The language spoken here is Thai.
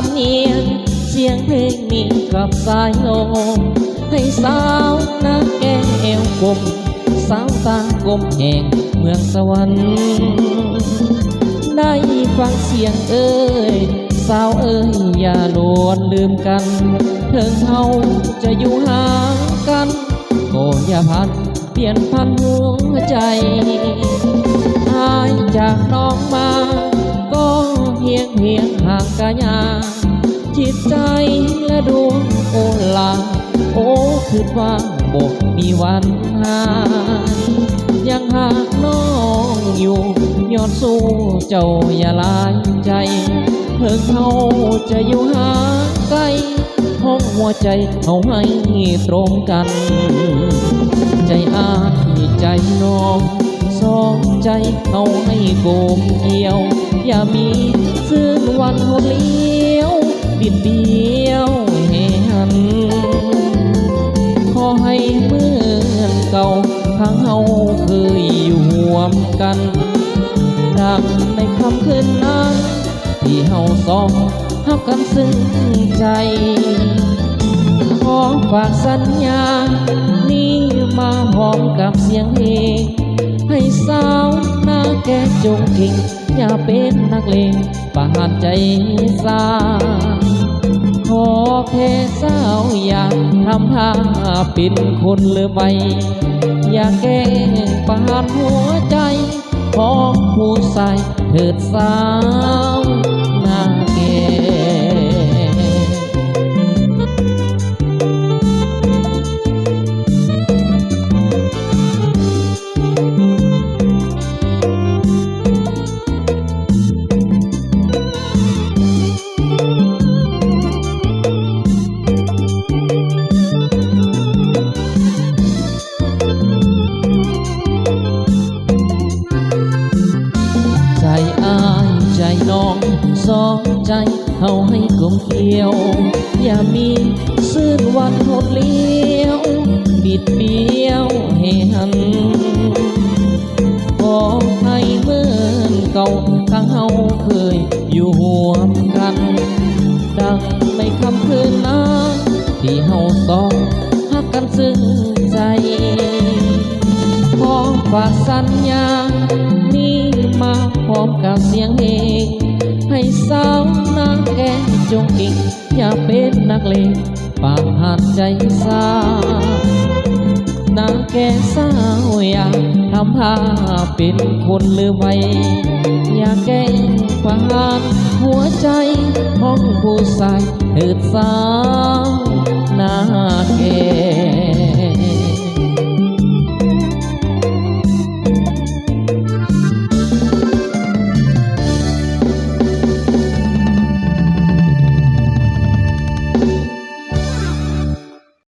ำเนียงเสียงเพลงมีกับสายลมให้สาวนาแก้วกลมสาวตากลมแห่งเมืองสวรรค์ได้ฟังเสียงเอ่ยสาวเอ่ยอย่าลวนลืมกันเถิงเฮาจะอยู่ห่างกันก็อย่าพันเปลี่ยนพันหัวใจหายจากน้องมาก็เพียงห่างกายาจิตใจและดวงโอลาโอ้คือว่าบกมีวันหายยังหากน้องอยู่ยอดสู้เจ้าอย่าลายใจเพิ่งเขาจะอยู่ห่างไกลห้องหัวใจเขาให้ตรงกันใจอ้ายใจน้องสองใจเขาให้โกมเกี่ยวอย่ามีซึ่งวันหดเลี้ยวบิดเบี้ยวเหหันขอให้เหมือนเก่าทางเฮาเคยอยู่ร่วมกันดังในคำคืนนั้นที่เฮาสองฮักกันซึ้งใจขอฝากสัญญานี้มาพร้อมกับเสียงเพลงให้สาวหน้าแก่จงเก่งอย่าเป็นนักเลงปานใจสาขอแค่สาวอย่าทำท่าเป็นคนเลือใบอย่าแกล้งปานหัวใจของผู้ใส่เถิดสาวหน้าแก่น้องสองใจเขาให้กลมเกลียวอย่ามีซื่นวันหดเลี้ยวบิดเบี้ยวเหหันขอให้เหมือนเก่าทางเฮาเคยอยู่ร่วมกันดังในคำคืนนั้นที่เฮาสองฮักกันซึ้งใจขอฝากสัญญานี้มาพร้อมกับเสียงเพลงให้สาวนาแก่จงเก่งอย่าเป็นนักเลงปากหันใจสานาแก่สาวอย่าทำท่าเป็นคนลืมไว้อย่าแกล้งปานหัวใจของผู้ชายเถิดสาวนาแก่